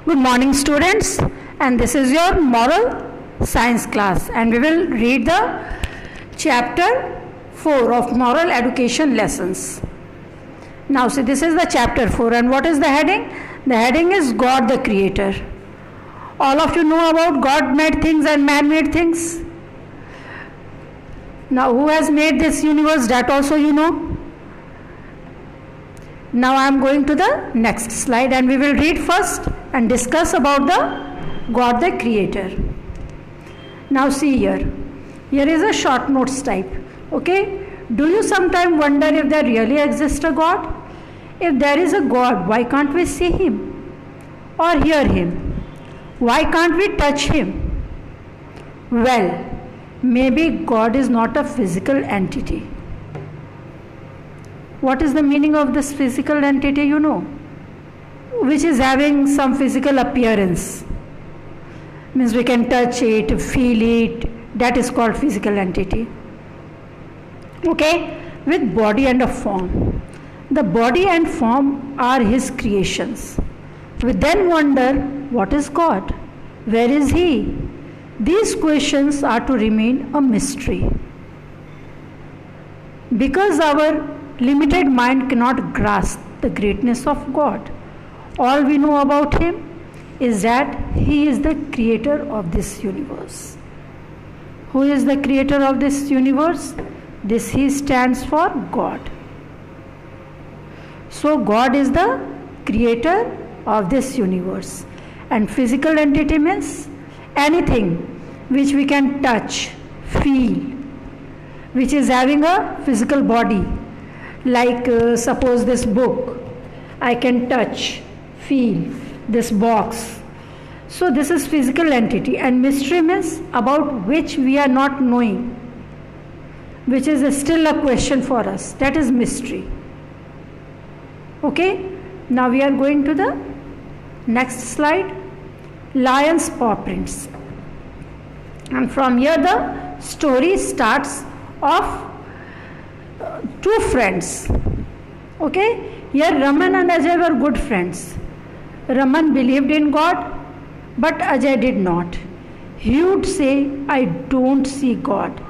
Good morning, students, and this is your moral science class, and we will read the chapter 4 of moral education lessons. Now see, this is the chapter 4, and what is the heading? The heading is God the Creator. All of you know about God made things and man made things. Now who has made this universe, that also you know. Now I am going to the next slide, and we will read first and discuss about the God the Creator. Now see here is a short notes type. Okay, do you sometimes wonder if there really exists a God? If there is a God, why can't we see him or hear him? Why can't we touch him? Well, maybe God is not a physical entity. What is the meaning of this physical entity, you know? Which is having some physical appearance. Means we can touch it, feel it. That is called physical entity. Okay? With body and a form. The body and form are his creations. We then wonder, what is God? Where is he? These questions are to remain a mystery. Because our limited mind cannot grasp the greatness of God. All we know about him is that he is the creator of this universe. Who is the creator of this universe? This he stands for God. So God is the creator of this universe. And physical entity means anything which we can touch, feel, which is having a physical body. Like suppose this book, I can touch, feel this box. So this is physical entity, and mystery means about which we are not knowing, which is still a question for us. That is mystery. Okay, now we are going to the next slide. Lion's paw prints, and from here the story starts off. Two friends. Okay, here Raman and Ajay were good friends. Raman believed in God, but Ajay did not. He would say, I don't see God,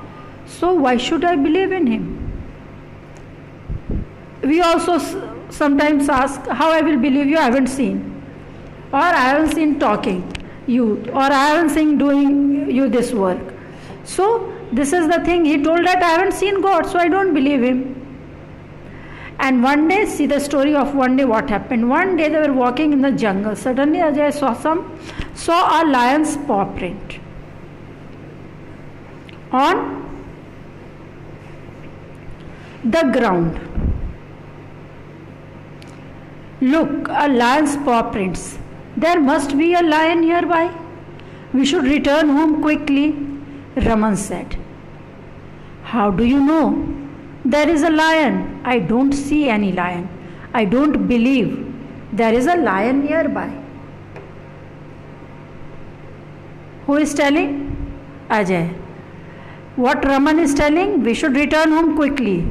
so why should I believe in him? We also sometimes ask, how I will believe you? I haven't seen, or I haven't seen talking you, or I haven't seen doing you this work. So this is the thing, he told that I haven't seen God, so I don't believe him. And one day, see the story of one day what happened. One day they were walking in the jungle. Suddenly Ajay saw a lion's paw print on the ground. Look, a lion's paw prints. There must be a lion nearby. We should return home quickly, Raman said. How do you know? There is a lion. I don't see any lion. I don't believe there is a lion nearby. Who is telling? Ajay. What Raman is telling? We should return home quickly.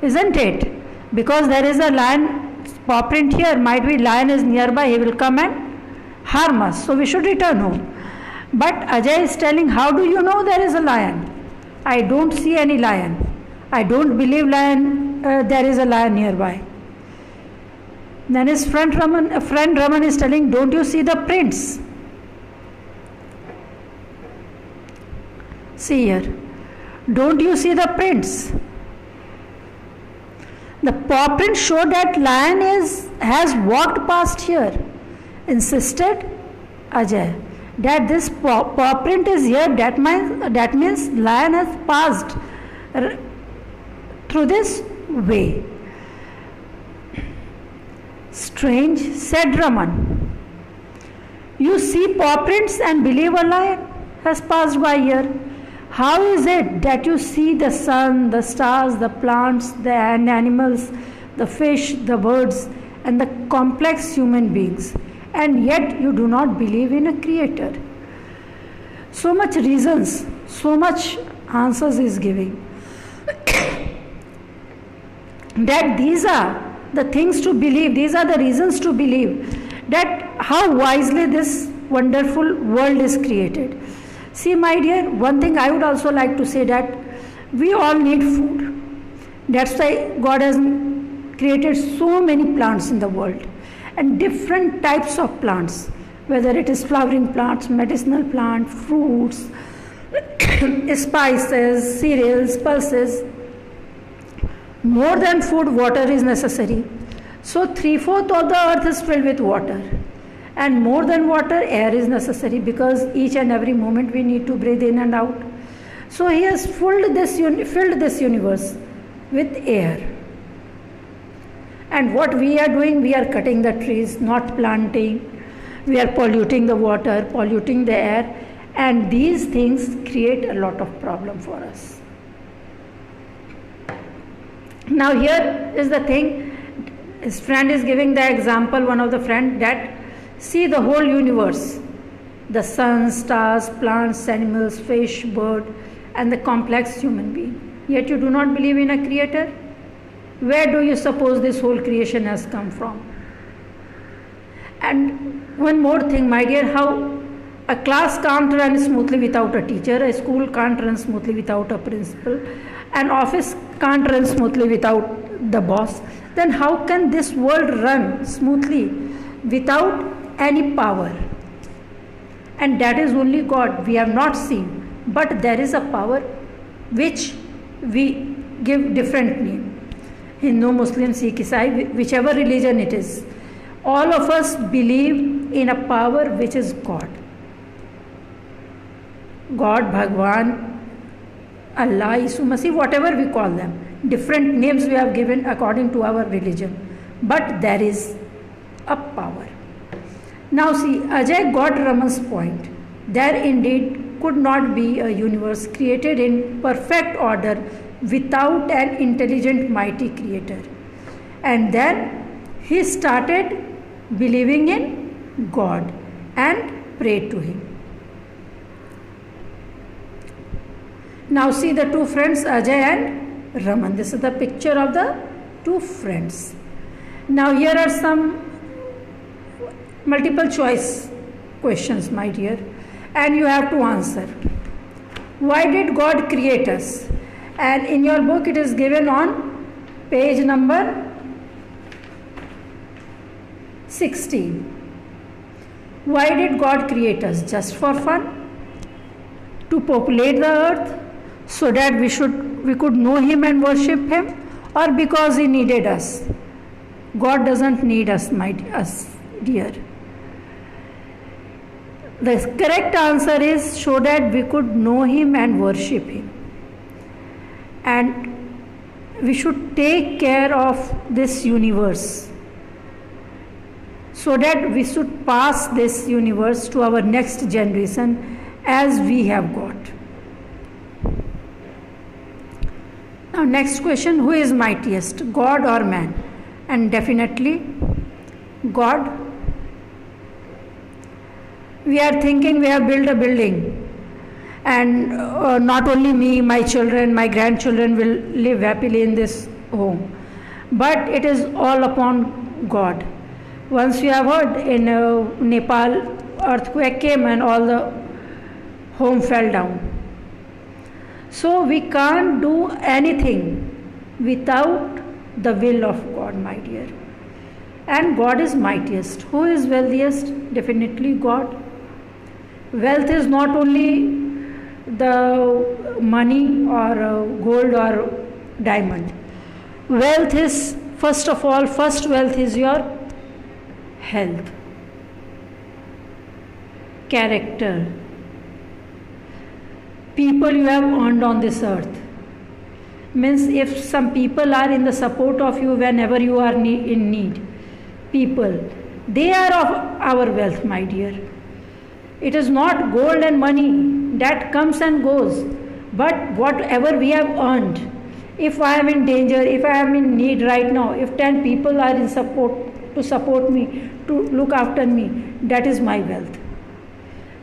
Isn't it? Because there is a lion paw print here. Might be lion is nearby. He will come and harm us. So we should return home. But Ajay is telling, how do you know there is a lion? I don't see any lion. I don't believe there is a lion nearby. Then his friend Raman is telling, don't you see the prints? See here. Don't you see the prints? The paw print show that lion has walked past here. Insisted Ajay. That this paw print is here, that means lion has passed through this way. Strange, said Raman. You see paw prints and believe a lion has passed by here. How is it that you see the sun, the stars, the plants, the animals, the fish, the birds, and the complex human beings, and yet you do not believe in a creator? So much reasons, so much answers is giving. That these are the things to believe, these are the reasons to believe that how wisely this wonderful world is created. See, my dear, one thing I would also like to say, that we all need food. That's why God has created so many plants in the world, and different types of plants, whether it is flowering plants, medicinal plant, fruits, spices, cereals, pulses. More than food, water is necessary. So 3/4 of the earth is filled with water, and more than water, air is necessary, because each and every moment we need to breathe in and out. So he has filled this universe with air. And what we are doing, we are cutting the trees, not planting. We are polluting the water, polluting the air, and these things create a lot of problem for us. Now here is the thing, his friend is giving the example, one of the friend, that see the whole universe, the sun, stars, plants, animals, fish, bird, and the complex human being. Yet you do not believe in a creator? Where do you suppose this whole creation has come from? And one more thing, my dear, how a class can't run smoothly without a teacher, a school can't run smoothly without a principal, an office can't run smoothly without the boss, then how can this world run smoothly without any power? And that is only God. We have not seen, but there is a power which we give different name. Hindu, Muslim, Sikh, Isai, whichever religion it is, all of us believe in a power which is God. God, Bhagwan, Allah, Isu Masih, whatever we call them. Different names we have given according to our religion. But there is a power. Now see, Ajay got Raman's point. There indeed could not be a universe created in perfect order without an intelligent, mighty creator. And then he started believing in God and prayed to him. Now see the two friends, Ajay and Raman. This is the picture of the two friends. Now here are some multiple choice questions, my dear, and you have to answer. Why did God create us? And in your book it is given on page number 16. Why did God create us? Just for fun? To populate the earth so that we could know him and worship him, or because he needed us? God doesn't need us, dear. The correct answer is so that we could know him and worship him. And we should take care of this universe so that we should pass this universe to our next generation as we have got. Now next question, who is mightiest, God or man? And definitely God. We are thinking we have built a building, and not only me, my children, my grandchildren will live happily in this home, but it is all upon God. Once you have heard, in Nepal, earthquake came and all the home fell down. So we can't do anything without the will of God, my dear. And God is mightiest. Who is wealthiest? Definitely God. Wealth is not only the money or gold or diamond. Wealth is, first of all, first wealth is your health, character, people you have earned on this earth. Means if some people are in the support of you whenever you are in need, people, they are of our wealth, my dear. It is not gold and money that comes and goes, but whatever we have earned. If I am in danger, if I am in need right now, if 10 people are in support to support me, to look after me, that is my wealth.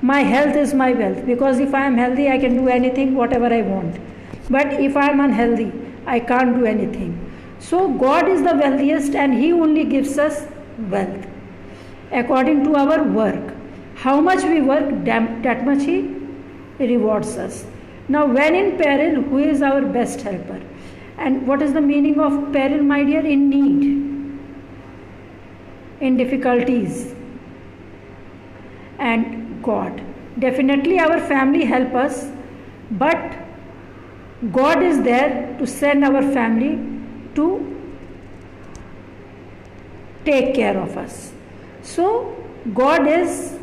My health is my wealth, because if I am healthy, I can do anything, whatever I want. But if I am unhealthy, I can't do anything. So God is the wealthiest, and he only gives us wealth. according to our work. How much we work, that much He rewards us. Now, when in peril, who is our best helper? And what is the meaning of peril, my dear? In need, in difficulties. And God. Definitely our family help us, but God is there to send our family to take care of us. So God is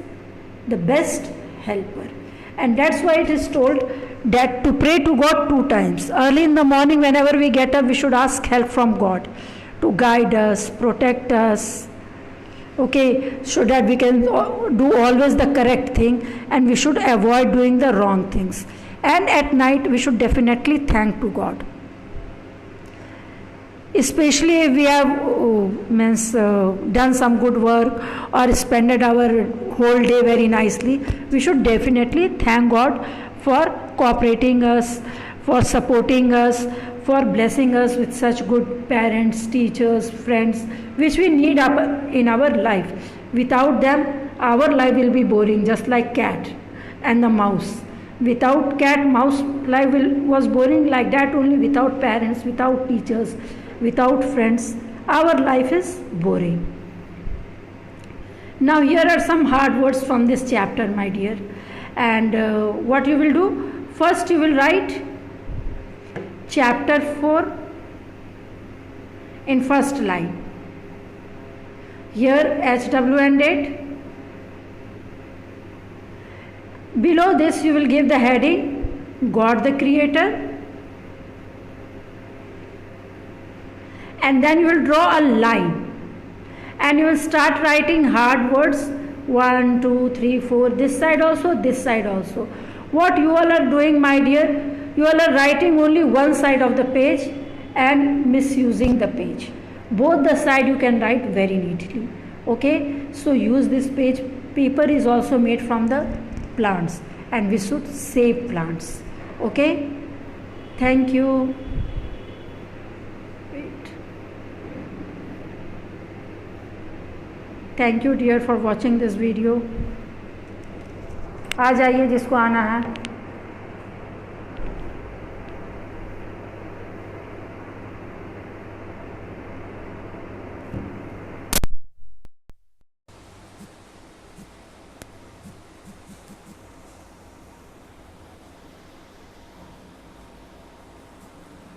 the best helper, and that's why it is told that to pray to God 2 times. Early in the morning, whenever we get up, we should ask help from God to guide us, protect us, okay, so that we can do always the correct thing, and we should avoid doing the wrong things. And at night we should definitely thank to God, especially if we have done some good work or spent our whole day very nicely. We should definitely thank God for cooperating us, for supporting us, for blessing us with such good parents, teachers, friends, which we need in our life. Without them, our life will be boring, just like cat and the mouse. Without cat, mouse life was boring like that only. Without parents, without teachers, without friends, our life is boring. Now here are some hard words from this chapter, my dear. And what you will do? First you will write chapter 4 in first line. Here HW and date. Below this you will give the heading God the Creator, and then you will draw a line and you will start writing hard words 1, 2, 3, 4, this side also, this side also. What you all are doing, my dear, you all are writing only one side of the page and misusing the page. Both the side you can write very neatly. Okay, so use this page. Paper is also made from the plants, and we should save plants. Okay, thank you. Wait. Thank you dear for watching this video. आ जाइए जिसको आना है.